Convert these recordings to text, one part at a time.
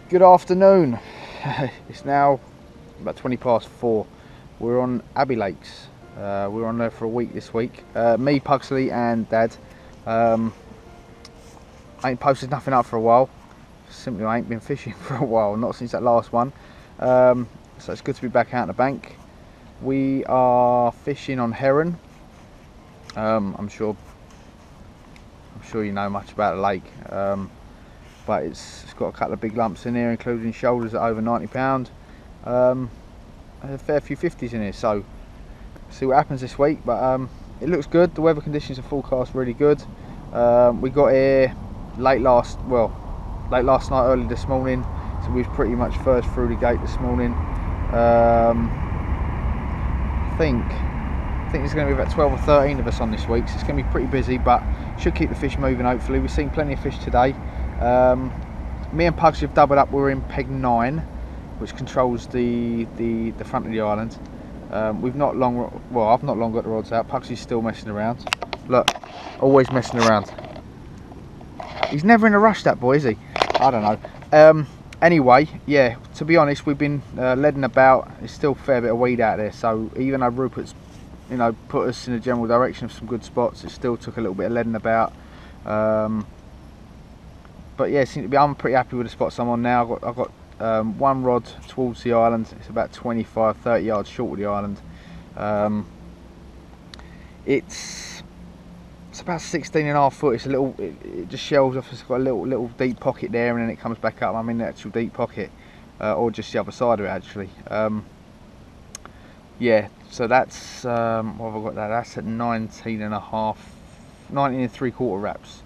Good afternoon. It's now about 20 past 4. We're on Abbey Lakes. We're on there for a week this week. Me, Pugsley and Dad. I ain't posted nothing up for a while. Simply I ain't been fishing for a while, not since that last one. So it's good to be back out in the bank. We are fishing on Heron. I'm sure you know much about the lake. But it's got a couple of big lumps in here, including shoulders at over 90 pound. A fair few 50s in here, so see what happens this week. But it looks good. The weather conditions are forecast really good. We got here late last night, early this morning, so we was pretty much first through the gate this morning. I think there's going to be about 12 or 13 of us on this week, so it's going to be pretty busy, but should keep the fish moving hopefully. We've seen plenty of fish today. Me and Pugsy have doubled up. We're in peg 9, which controls the front of the island. I've not long got the rods out. Pugsy's still messing around. Look, always messing around. He's never in a rush, that boy, is he? I don't know. Anyway, yeah, to be honest, we've been leading about. There's still a fair bit of weed out there, so even though Rupert's put us in a general direction of some good spots, it still took a little bit of leading about. But yeah, I'm pretty happy with the spots I'm on now. I've got one rod towards the island. It's about 25-30 yards short of the island. It's about 16.5 foot. It's a little. It just shelves off. It's got a little deep pocket there, and then it comes back up. I'm in the actual deep pocket, or just the other side of it actually. Yeah. So that's what have I got there? That's at 19 and 3/4 wraps.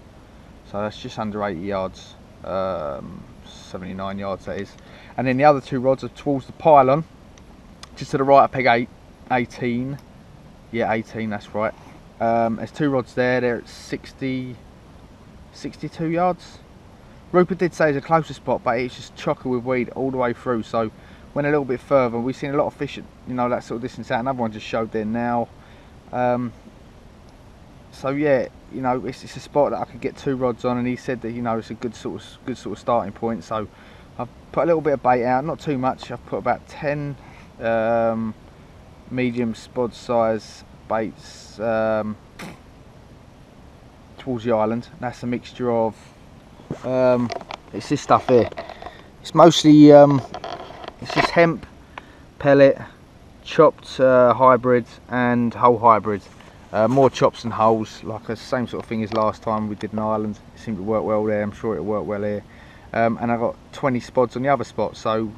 So that's just under 80 yards, 79 yards that is. And then the other two rods are towards the pylon, just to the right of peg 18. Yeah, 18, that's right. There's two rods there, they're at 62 yards. Rupert did say it's a closer spot, but it's just chocker with weed all the way through. So went a little bit further. We've seen a lot of fish at that sort of distance out. Another one just showed there now. So yeah, it's a spot that I could get two rods on, and he said that it's a good sort of starting point. So I've put a little bit of bait out, not too much. I've put about 10 medium spod size baits towards the island. That's a mixture of it's this stuff here. It's mostly it's just hemp, pellet, chopped hybrid and whole hybrid. More chops than holes, like the same sort of thing as last time we did in Ireland. It seemed to work well there. I'm sure it'll work well here. And I got 20 spods on the other spot. So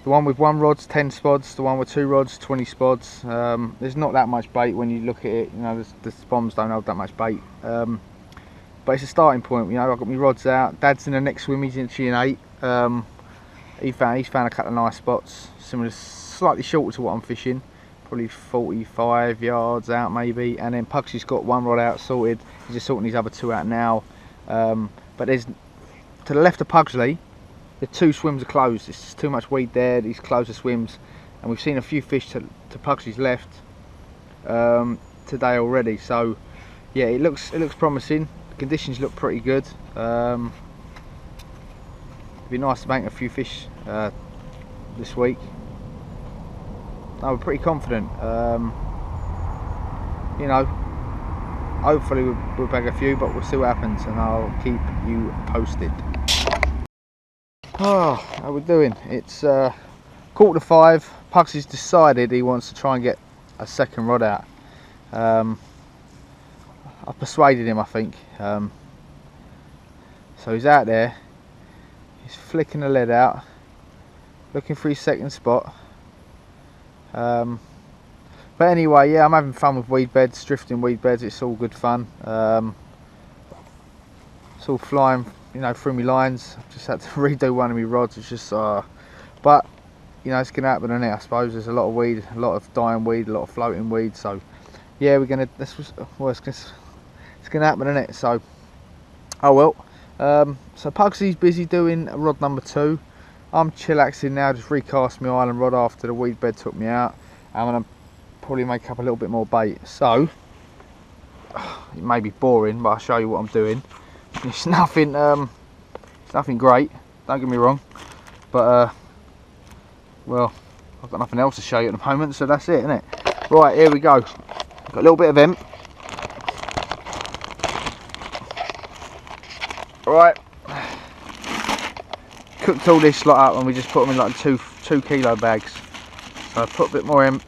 the one with one rod's 10 spods, the one with two rods 20 spods. There's not that much bait when you look at it. The bombs don't hold that much bait. But it's a starting point. I've got my rods out. Dad's in the next swim. He's in 8. He's found a couple of nice spots, similar, slightly shorter to what I'm fishing. Probably 45 yards out maybe, and then Pugsy's got one rod out sorted. He's just sorting his other two out now. But there's, to the left of Pugsley, the two swims are closed. It's just too much weed there. These close the swims, and we've seen a few fish to Pugsley's left today already. So yeah, it looks promising. The conditions look pretty good. It'd be nice to bank a few fish this week. No, we're pretty confident. Hopefully we'll bag a few, but we'll see what happens, and I'll keep you posted. Oh, how we doing? It's 4:45. Pugsy's decided he wants to try and get a second rod out. I persuaded him, I think. So he's out there. He's flicking the lead out, looking for his second spot. But anyway, yeah, I'm having fun with weed beds, drifting weed beds. It's all good fun. It's all flying, through my lines. I've just had to redo one of my rods. It's just, but it's gonna happen, isn't it? I suppose there's a lot of weed, a lot of dying weed, a lot of floating weed. So yeah, it's gonna happen, isn't it? So oh well. So Pugsy's busy doing rod number 2. I'm chillaxing now, just recast my island rod after the weed bed took me out. I'm going to probably make up a little bit more bait. So, it may be boring, but I'll show you what I'm doing. It's nothing great, don't get me wrong. But well, I've got nothing else to show you at the moment, so that's it, isn't it? Right, here we go. Got a little bit of hemp. Right, cooked all this lot up and we just put them in like two kilo bags. So I put a bit more hemp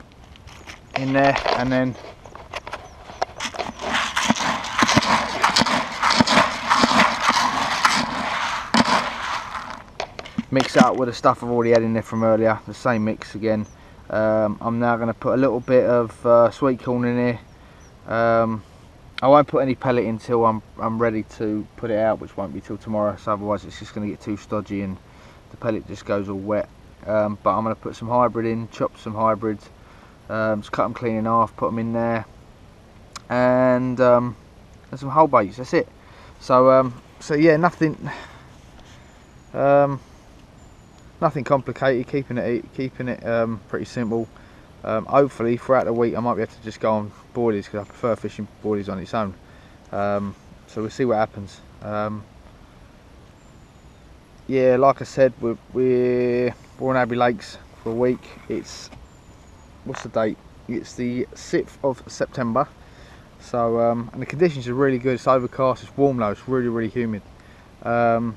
in there and then mix it up with the stuff I've already had in there from earlier, the same mix again. I'm now going to put a little bit of sweet corn in here. I won't put any pellet in until I'm ready to put it out, which won't be till tomorrow, so otherwise it's just going to get too stodgy and the pellet just goes all wet. But I'm going to put some hybrid in, chop some hybrids, just cut them clean in half, put them in there, and some whole baits. That's it. So yeah, nothing complicated. Keeping it pretty simple. Hopefully throughout the week I might be able to just go on boilies, because I prefer fishing boilies on its own. So we'll see what happens. Yeah, like I said, we're on Abbey Lakes for a week. It's, what's the date? It's the 6th of September. So and the conditions are really good. It's overcast, it's warm though, it's really humid. The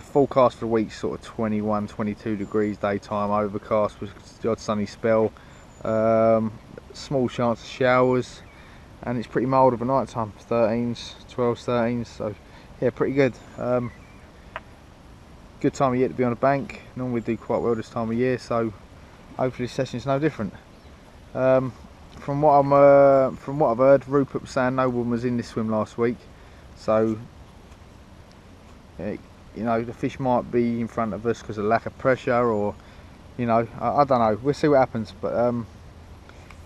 forecast for the week is sort of 21, 22 degrees daytime, overcast with the odd sunny spell, small chance of showers, and it's pretty mild of a night time, 13s, 12s, 13s, so yeah, pretty good. Good time of year to be on a bank. Normally do quite well this time of year, so hopefully this session is no different. From what I've heard, Rupert was saying no one was in this swim last week, so you know, the fish might be in front of us because of lack of pressure, or you know, I don't know. We'll see what happens, but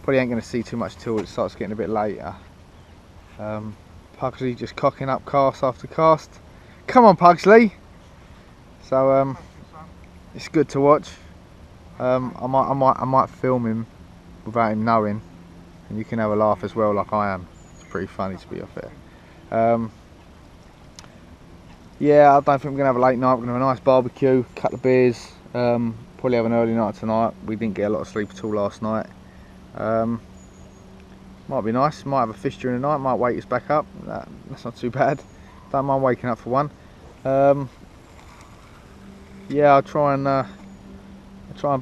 probably ain't going to see too much till it starts getting a bit later. Pugsley just cocking up cast after cast. Come on, Pugsley. So it's good to watch. I might film him without him knowing, and you can have a laugh as well, like I am. It's pretty funny, to be fair. Yeah, I don't think we're going to have a late night. We're going to have a nice barbecue, a couple of beers, probably have an early night tonight. We didn't get a lot of sleep at all last night. Might be nice, might have a fish during the night, might wake us back up. That's not too bad. Don't mind waking up for one. Yeah, I'll try and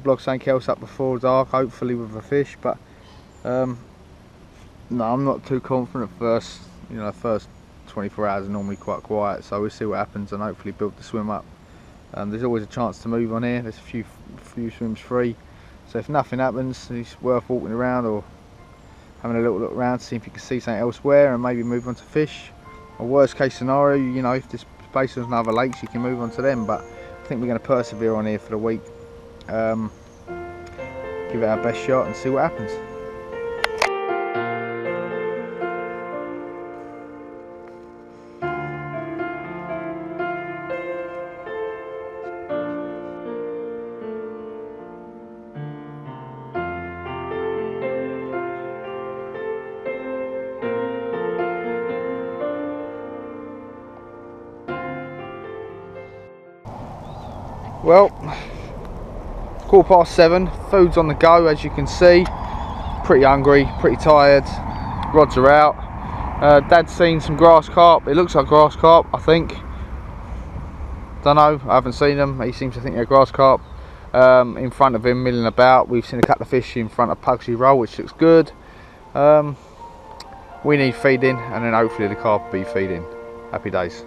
blog something else up before dark, hopefully with a fish, but no, I'm not too confident at first. You know, first 24 hours are normally quite quiet, so we'll see what happens and hopefully build the swim up. There's always a chance to move on here. There's a few swims free, so if nothing happens, it's worth walking around or having a little look around to see if you can see something elsewhere and maybe move on to fish. Or worst case scenario, you know, if this space has other lakes, you can move on to them, but I think we're going to persevere on here for the week. Give it our best shot and see what happens. Well, 7:15, food's on the go, as you can see. Pretty hungry, pretty tired, rods are out. Dad's seen some grass carp. It looks like grass carp, I think. Don't know, I haven't seen them. He seems to think they're grass carp. In front of him, milling about. We've seen a couple of fish in front of Pugsley Roll, which looks good. We need feeding, and then hopefully the carp will be feeding. Happy days.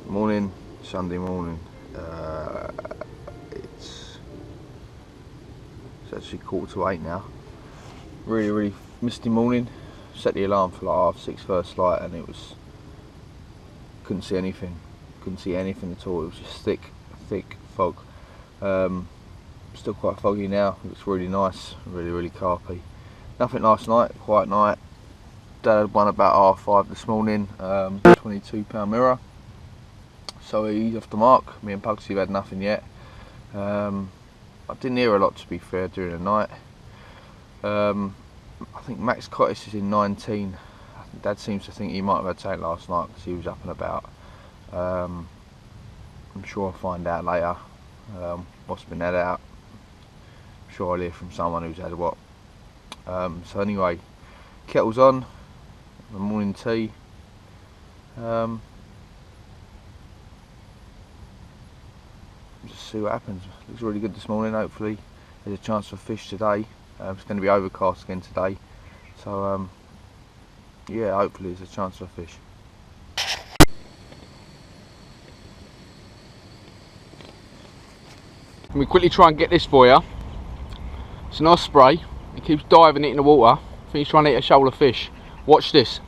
Morning, Sunday morning. It's actually 7:45 now. Really misty morning. Set the alarm for like 6:30 first light, and it was, couldn't see anything at all. It was just thick fog. Still quite foggy now. Looks really nice, really carpy. Nothing last night, quiet night. Dad had one about 5:30 this morning, 22-pound mirror. So he's off the mark. Me and Pugsy have had nothing yet. I didn't hear a lot, to be fair, during the night. I think Max Cottis is in 19. Dad seems to think he might have had tail last night because he was up and about. I'm sure I'll find out later what's been had out. I'm sure I'll hear from someone who's had what. So anyway, kettle's on, the morning tea. Just see what happens. Looks really good this morning. Hopefully there's a chance for fish today. It's going to be overcast again today, so yeah, hopefully there's a chance for fish. Let me quickly try and get this for you. It's an osprey. He keeps diving it in the water. I think he's trying to eat a shoal of fish. Watch this.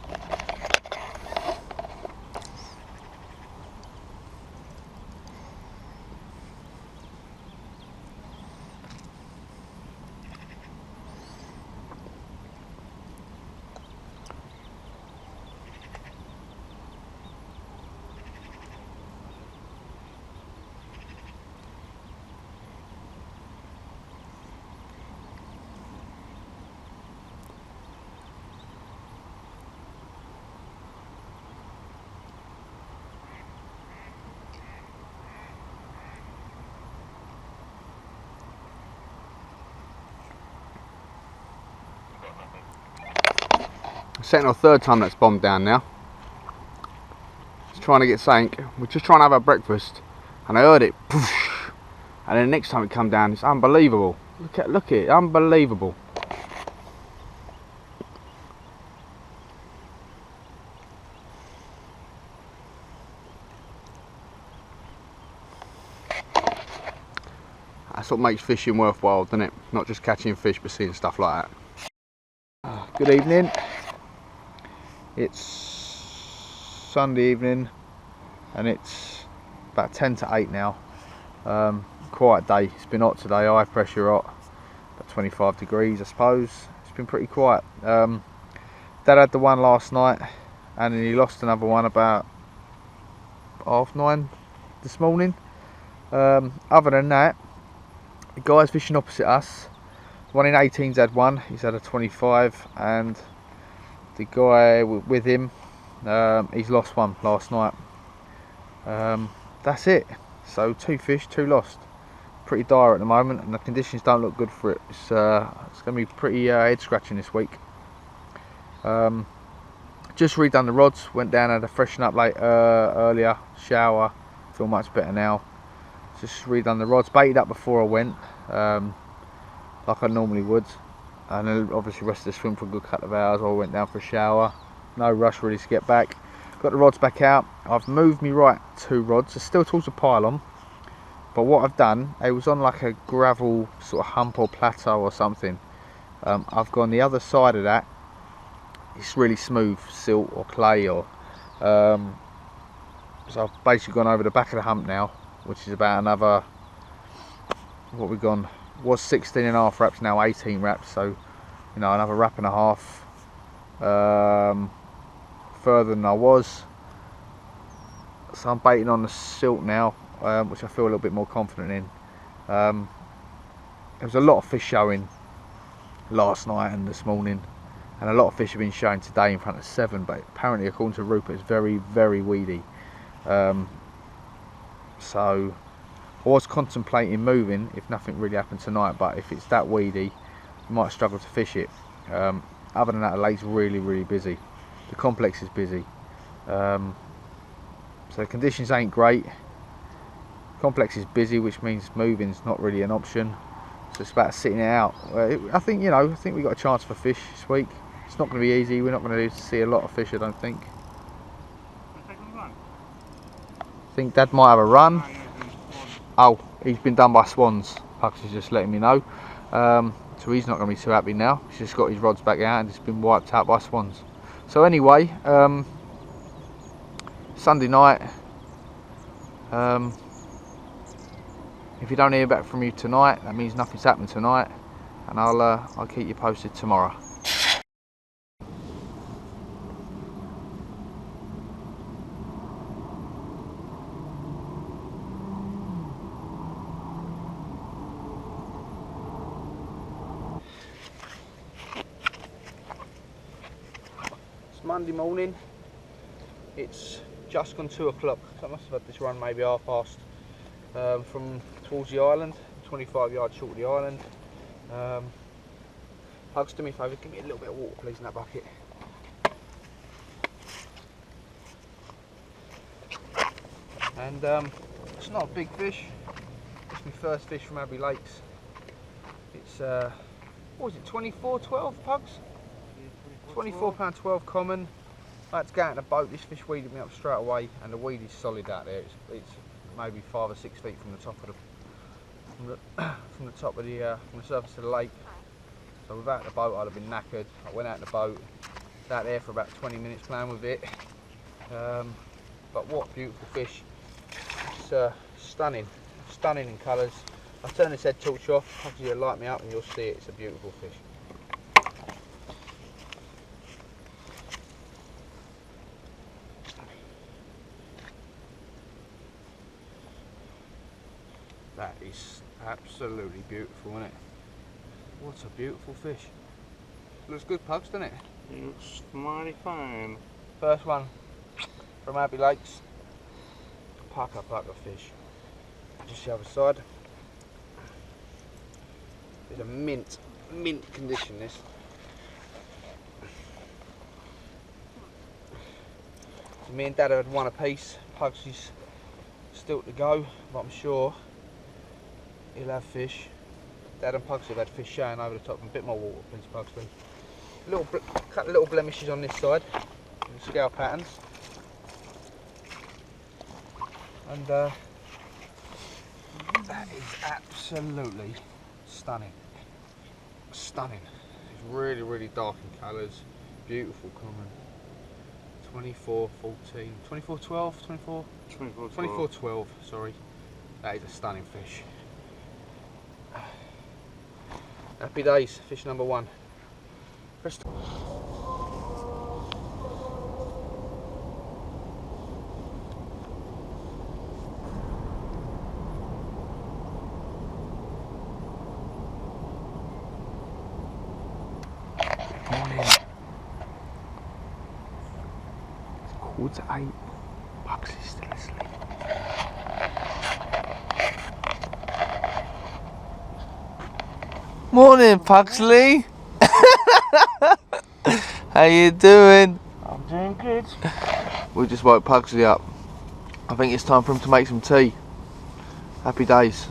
Second or third time that's bombed down now. It's trying to get sank. We're just trying to have our breakfast, and I heard it, poosh, and then the next time it come down, it's unbelievable. Look at it, unbelievable. That's what makes fishing worthwhile, doesn't it? Not just catching fish, but seeing stuff like that. Good evening. It's Sunday evening and it's about 10 to 8 now. Quiet day. It's been hot today, high pressure hot, about 25 degrees I suppose. It's been pretty quiet. Dad had the one last night and then he lost another one about 9:30 this morning. Other than that, the guys fishing opposite us, one in 18's had one, he's had a 25, and the guy with him, he's lost one last night. That's it. So 2 fish, 2 lost. Pretty dire at the moment, and the conditions don't look good for it. It's going to be pretty head scratching this week. Just redone the rods. Went down, had a freshen up earlier. Shower. Feel much better now. Just redone the rods. Baited up before I went, like I normally would. And then obviously rested the swim for a good couple of hours. I went down for a shower. No rush really to get back. Got the rods back out. I've moved me right 2 rods. They're still towards the pylon. But what I've done, it was on like a gravel sort of hump or plateau or something. I've gone the other side of that. It's really smooth silt or clay or. So I've basically gone over the back of the hump now, which is about another. What we've gone. Was 16.5 wraps, now 18 wraps, so you know, another wrap and a half further than I was. So I'm baiting on the silt now, which I feel a little bit more confident in. There was a lot of fish showing last night and this morning, and a lot of fish have been showing today in front of 7, but apparently according to Rupert it's very weedy. So I was contemplating moving if nothing really happened tonight, but if it's that weedy, you might struggle to fish it. Other than that, the lake's really busy. The complex is busy. So the conditions ain't great. Complex is busy, which means moving's not really an option. So it's about sitting it out. I think we got a chance for fish this week. It's not going to be easy. We're not going to see a lot of fish, I don't think. I think Dad might have a run. Oh, he's been done by swans. Pucks is just letting me know. So he's not going to be too happy now. He's just got his rods back out and it's been wiped out by swans. So anyway, Sunday night. If you don't hear back from you tonight, that means nothing's happened tonight, and I'll keep you posted tomorrow. It's Monday morning. It's just gone 2 o'clock, so I must have had this run maybe half past from towards the island, 25 yards short of the island. Hugs, do me a favour, give me a little bit of water please in that bucket. And it's not a big fish, it's my first fish from Abbey Lakes. It's, what was it, 24.12 Pugs? £24.12 common. I had to go out in a boat. This fish weeded me up straight away, and the weed is solid out there. It's maybe 5 or 6 feet from the top of the from the surface of the lake. So without the boat, I'd have been knackered. I went out in the boat, was out there for about 20 minutes playing with it. But what beautiful fish! It's stunning in colours. I'll turn this head torch off. Hopefully you'll light me up, and you'll see it. It's a beautiful fish. That is absolutely beautiful, isn't it? What a beautiful fish. Looks good, Pugs, doesn't it? It looks mighty fine. First one from Abbey Lakes. Pucker fish. Just the other side. It's a mint condition, this. So me and Dad had one apiece. Pugs is still to go, but I'm sure he'll have fish. Dad and Pugs have had fish showing over the top. A bit more water, please, Pugs, please. Couple little blemishes on this side, the scale patterns, and that is absolutely stunning. Stunning. It's really dark in colours. Beautiful common. 24.14, 24.12, 24.12. Sorry. That is a stunning fish. Happy days, fish number 1. Morning. It's 7:45. Pugs is still asleep. Morning, Pugsley. How you doing? I'm doing good. We just woke Pugsley up. I think it's time for him to make some tea. Happy days.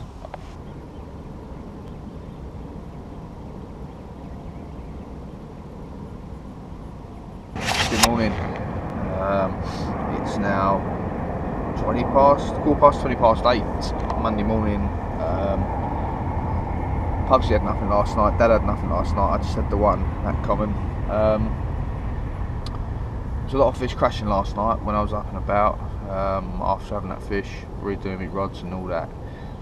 Good morning. It's now 8:20, Monday morning. Pugsley had nothing last night, Dad had nothing last night, I just had the one, that common. There was a lot of fish crashing last night when I was up and about, after having that fish, redoing my rods and all that.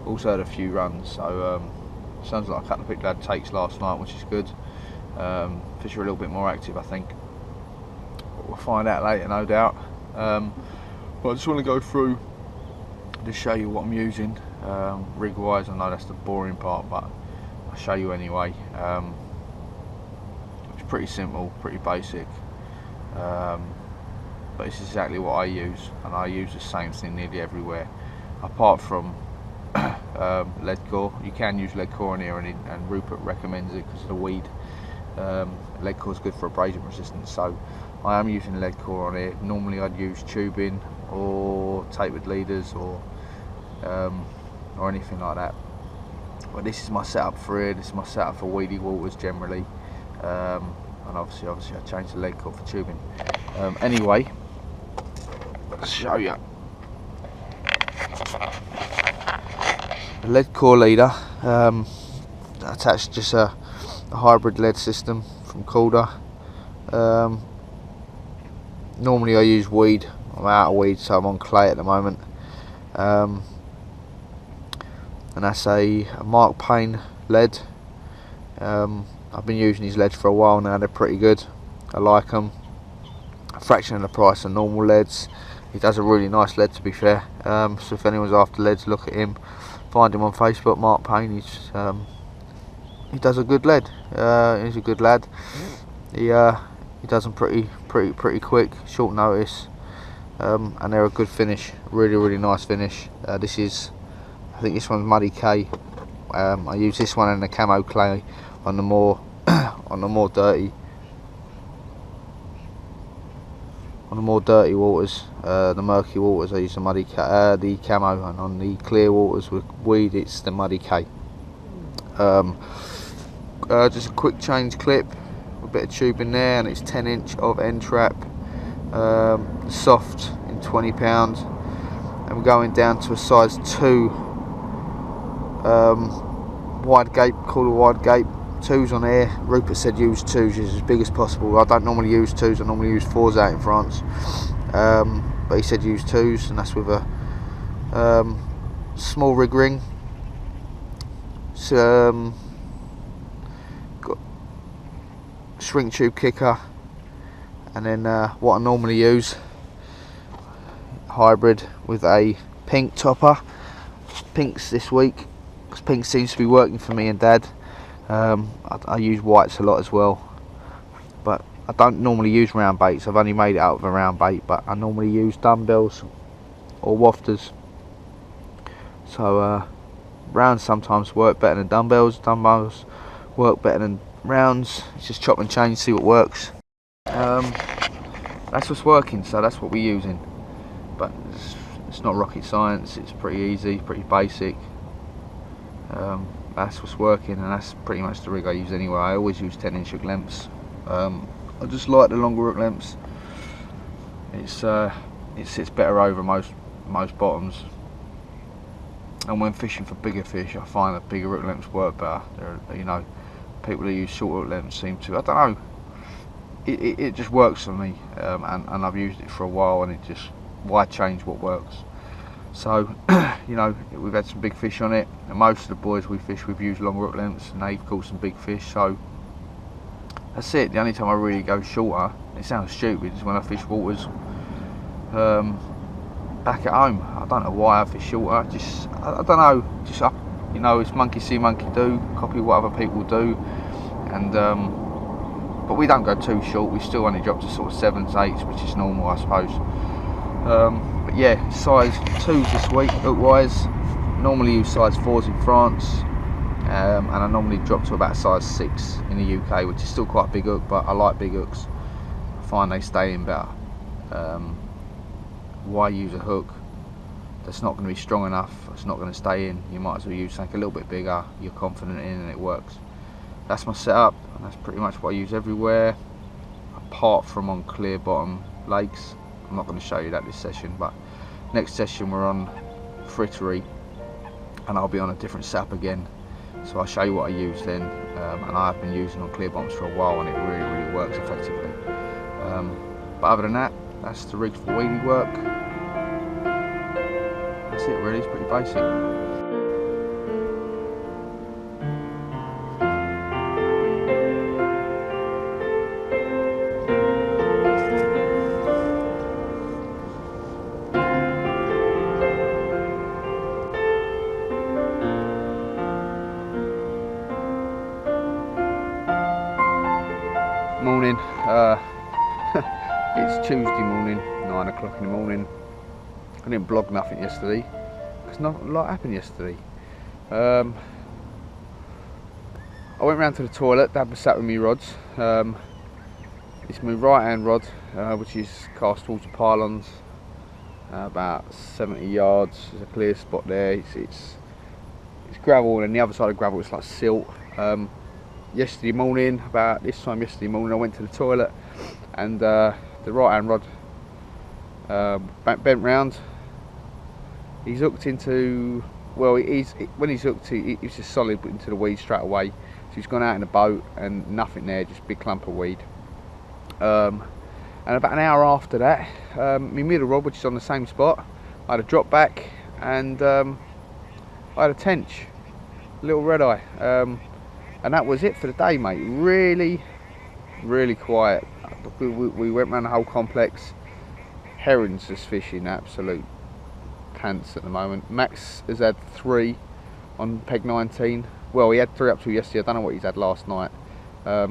Also had a few runs, so sounds like a couple of people had takes last night, which is good. Fish are a little bit more active, I think. We'll find out later, no doubt. But I just want to go through, just show you what I'm using, rig wise. I know that's the boring part, but I'll show you anyway. It's pretty simple, pretty basic, but it's exactly what I use, and I use the same thing nearly everywhere, apart from lead core. You can use lead core in here, and Rupert recommends it because of the weed. Lead core is good for abrasion resistance, so I am using lead core on here. Normally I'd use tubing or tapered leaders or anything like that, but this is my setup for here. This is my setup for weedy waters generally, and obviously I changed the lead core for tubing. Anyway, let's show you the lead core leader. Attached just a hybrid lead system from Calder. Normally I use weed. I'm out of weed, so I'm on clay at the moment. and that's a Mark Payne lead. I've been using these leads for a while now. They're pretty good. I like them. A fraction of the price of normal leads. He does a really nice lead, to be fair. So if anyone's after leads, look at him. Find him on Facebook, Mark Payne. He does a good lead. He's a good lad. He does them pretty quick, short notice, and they're a good finish. Really nice finish. I think this one's Muddy K. I use this one and the camo clay on the more dirty waters, the murky waters. I use the camo, and on the clear waters with weed, it's the Muddy K. Just a quick change clip, a bit of tube in there, and it's 10" of end trap, soft in £20, and we're going down to a size 2 wide gape, call it wide gape. 2s on air. Rupert said use 2s, as big as possible. I don't normally use 2s, I normally use 4s out in France, but he said use 2s, and that's with a small rig ring. Got shrink tube kicker, and then what I normally use, hybrid with a pink topper. Pinks this week, because pink seems to be working for me and Dad. I use whites a lot as well, but I don't normally use round baits. I've only made it out of a round bait, but I normally use dumbbells or wafters. So rounds sometimes work better than dumbbells. Dumbbells work better than rounds. It's just chop and change, see what works. That's what's working, so that's what we're using. But it's not rocket science. It's pretty easy, pretty basic. That's what's working, and that's pretty much the rig I use anyway. I always use 10" hook lengths. I just like the longer hook lengths. It sits better over most bottoms, and when fishing for bigger fish, I find that bigger hook lengths work better. People who use short hook lengths seem to, I don't know, it just works for me, and I've used it for a while, and why change what works? So, we've had some big fish on it, and most of the boys we fish with use longer hook lengths, and they've caught some big fish. So that's it. The only time I really go shorter, it sounds stupid, is when I fish waters back at home. I don't know why I fish shorter. I don't know. It's monkey see, monkey do. Copy what other people do, and but we don't go too short. We still only drop to sort of 7s, 8s, which is normal, I suppose. But yeah, size 2s this week, hook wise. Normally use size 4s in France, and I normally drop to about size 6 in the UK, which is still quite a big hook, but I like big hooks. I find they stay in better. Why use a hook that's not going to be strong enough, it's not going to stay in? You might as well use something a little bit bigger, you're confident in, and it works. That's my setup, and that's pretty much what I use everywhere, apart from on clear bottom lakes. I'm not going to show you that this session, but next session we're on frittery, and I'll be on a different setup again, so I'll show you what I use then. And I've been using on clear bottoms for a while, and it really works effectively. But other than that, that's the rig for wheelie work. That's it really, it's pretty basic. Morning, it's Tuesday morning, 9 o'clock in the morning. I didn't vlog nothing yesterday because not a lot happened yesterday. I went round to the toilet. Dad was sat with me rods. It's my right hand rod, which is cast towards the pylons, about 70 yards. There's a clear spot there. It's gravel, and the other side of gravel it's like silt. Yesterday morning, about this time yesterday morning, I went to the toilet, and the right hand rod bent round. He's hooked into, well, when he's hooked, he's just solid into the weed straight away. So he's gone out in the boat and nothing there, just a big clump of weed. And about an hour after that, my middle rod, which is on the same spot, I had a drop back, and I had a tench, little red eye, and that was it for the day, mate. Really, really quiet. We went around the whole complex. Heron's just fishing absolute pants at the moment. Max has had 3 on peg 19. Well, he had 3 up to yesterday. I don't know what he's had last night. I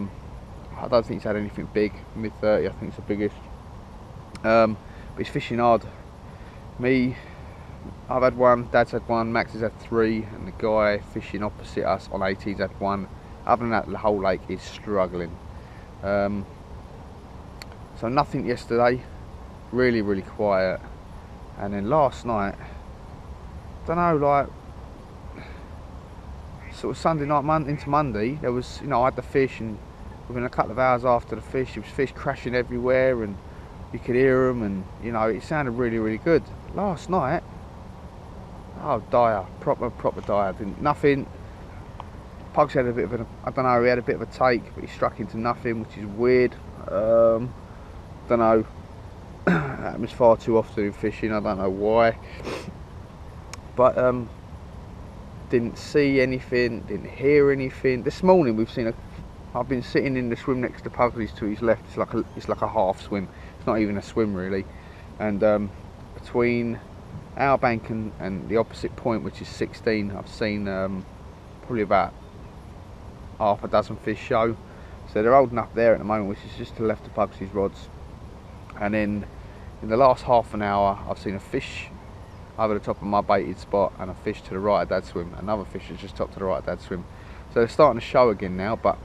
don't think he's had anything big. Mid 30, I think it's the biggest. But he's fishing hard. Me, I've had 1, Dad's had 1, Max has had 3, and the guy fishing opposite us on 18's had 1. Other than that, the whole lake is struggling. So nothing yesterday, really, really quiet. And then last night, don't know, like sort of Sunday night into Monday, there was, you know, I had the fish, and within a couple of hours after the fish, there was fish crashing everywhere, and you could hear them, and you know, it sounded really, really good. Last night, oh, dire, proper dire. Nothing. Pugs had a bit of a, I don't know, he had a bit of a take, but he struck into nothing, which is weird. Don't know. Happens far too often in fishing. I don't know why. But didn't see anything, didn't hear anything. This morning we've seen I've been sitting in the swim next to Pugsley's to his left. It's like a half swim. It's not even a swim really. And between our bank and the opposite point, which is 16, I've seen probably about half a dozen fish show. So they're holding up there at the moment, which is just to the left of Pugsley's rods. And then in the last half an hour, I've seen a fish over the top of my baited spot, and a fish to the right of Dad's swim. Another fish is just top to the right of Dad's swim. So they're starting to show again now, but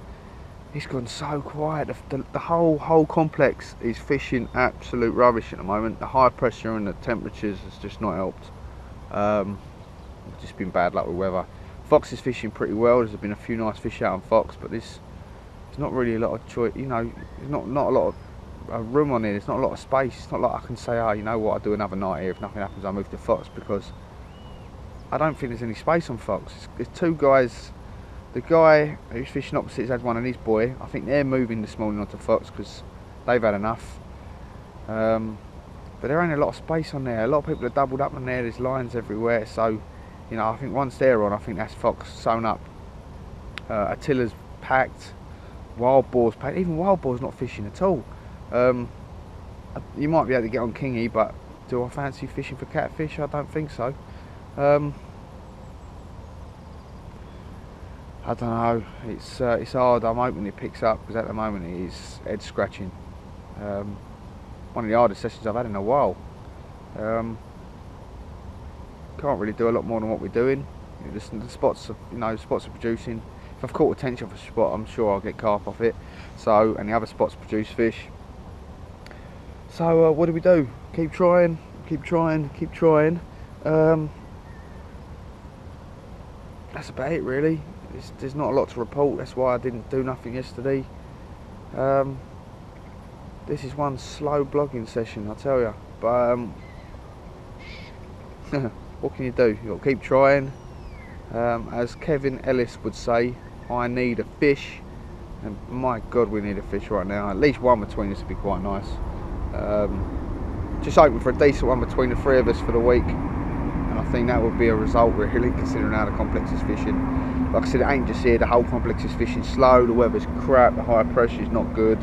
it's gone so quiet. The whole complex is fishing absolute rubbish at the moment. The high pressure and the temperatures has just not helped. It's just been bad luck with weather. Fox is fishing pretty well. There's been a few nice fish out on Fox, but there's not really a lot of choice. You know, there's not a lot of room on it. There's not a lot of space. It's not like I can say, oh, you know what, I'll do another night here. If nothing happens, I'll move to Fox, because I don't think there's any space on Fox. There's 2 guys. The guy who's fishing opposite has had 1, and his boy, I think they're moving this morning onto Fox because they've had enough. But there ain't a lot of space on there. A lot of people are doubled up on there. There's lines everywhere. So, you know, I think once they're on, I think that's Fox sewn up. Attila's packed. Wild boar's packed. Even wild boar's not fishing at all. You might be able to get on kingy, but do I fancy fishing for catfish? I don't think so. I don't know. It's hard. I'm hoping it picks up, because at the moment it is head scratching. One of the hardest sessions I've had in a while. Can't really do a lot more than what we're doing. The spots, spots are producing. If I've caught a tench off a spot, I'm sure I'll get carp off it. So, and the other spots produce fish. So what do we do? Keep trying, keep trying, keep trying. That's about it really. There's not a lot to report. That's why I didn't do nothing yesterday. This is one slow blogging session, I tell you. But what can you do? You've got to keep trying. As Kevin Ellis would say, I need a fish, and my God, we need a fish right now. At least one between us would be quite nice. Just hoping for a decent one between the 3 of us for the week, and I think that would be a result really, considering how the complex is fishing. Like I said, it ain't just here. The whole complex is fishing slow. The weather's crap. The high pressure is not good.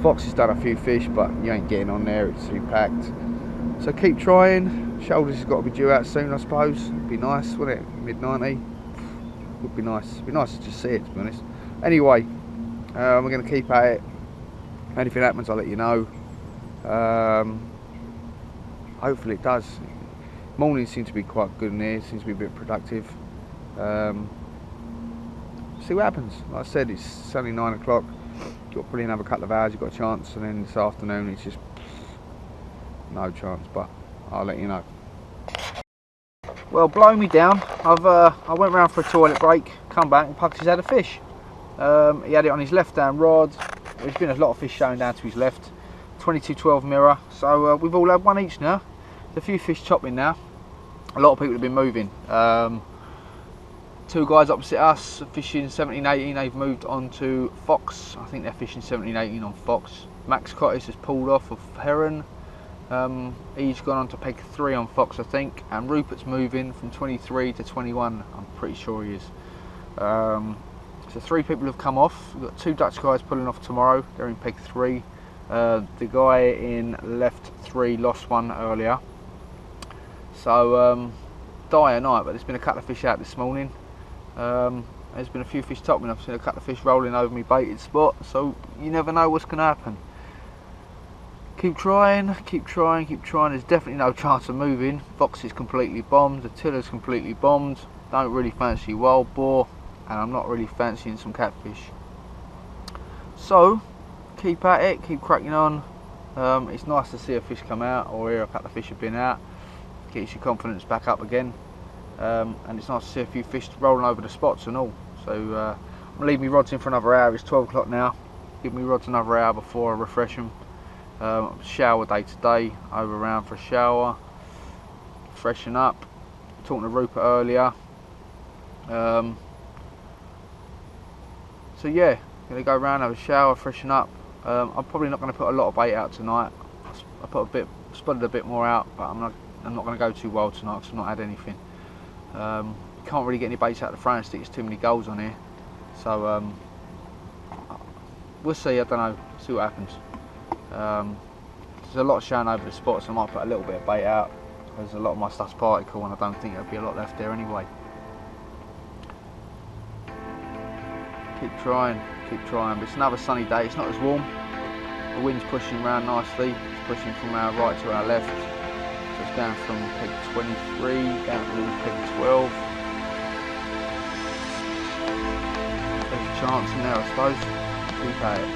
Fox has done a few fish, but you ain't getting on there. It's too packed. So keep trying. Shoulders has got to be due out soon, I suppose. It'd be nice, wouldn't it? Mid-90. Would be nice. It'd be nice to just see it, to be honest. Anyway, we're going to keep at it. If anything happens, I'll let you know. Hopefully it does. Mornings seem to be quite good in here. Seems to be a bit productive. See what happens. Like I said, it's only 9 o'clock. You've got probably another couple of hours. You've got a chance, and then this afternoon it's just no chance. But I'll let you know. Well, blow me down. I went round for a toilet break, come back, and Pugsy's had a fish. He had it on his left-hand rod. There's been a lot of fish showing down to his left. 22-12 mirror. So we've all had one each now. There's a few fish chopping now. A lot of people have been moving. 2 guys opposite us are fishing 17-18. They've moved on to Fox. I think they're fishing 17-18 on Fox. Max Cottis has pulled off of Heron. He's gone on to peg 3 on Fox, I think, and Rupert's moving from 23 to 21. I'm pretty sure he is. So 3 people have come off. We've got 2 Dutch guys pulling off tomorrow. They're in peg 3. The guy in left 3 lost one earlier. So dire night, but there's been a couple of fish out this morning. There's been a few fish topping. I've seen a couple of fish rolling over my baited spot, so you never know what's going to happen. Keep trying, keep trying, keep trying. There's definitely no chance of moving. Fox is completely bombed, the tiller's completely bombed. Don't really fancy wild boar, and I'm not really fancying some catfish. So keep at it, keep cracking on. It's nice to see a fish come out, or hear a couple of fish have been out. Gets your confidence back up again. And it's nice to see a few fish rolling over the spots and all. So I'm going to leave my rods in for another hour. It's 12 o'clock now. Give me rods another hour before I refresh them. Shower day today. Over around for a shower. Freshen up. Talking to Rupert earlier. So yeah, going to go around, have a shower, freshen up. I'm probably not going to put a lot of bait out tonight. I spotted a bit more out, but I'm not going to go too wild tonight because I've not had anything. Can't really get any baits out of the frowning stick, there's too many gulls on here. So we'll see, I don't know, see what happens. There's a lot showing over the spots, so I might put a little bit of bait out. There's a lot of my stuff's particle and I don't think there'll be a lot left there anyway. Keep trying, but it's another sunny day, it's not as warm. The wind's pushing around nicely, it's pushing from our right to our left. So it's going from peg 23 down to peg 12. There's a chance in there, I suppose. Keep at it.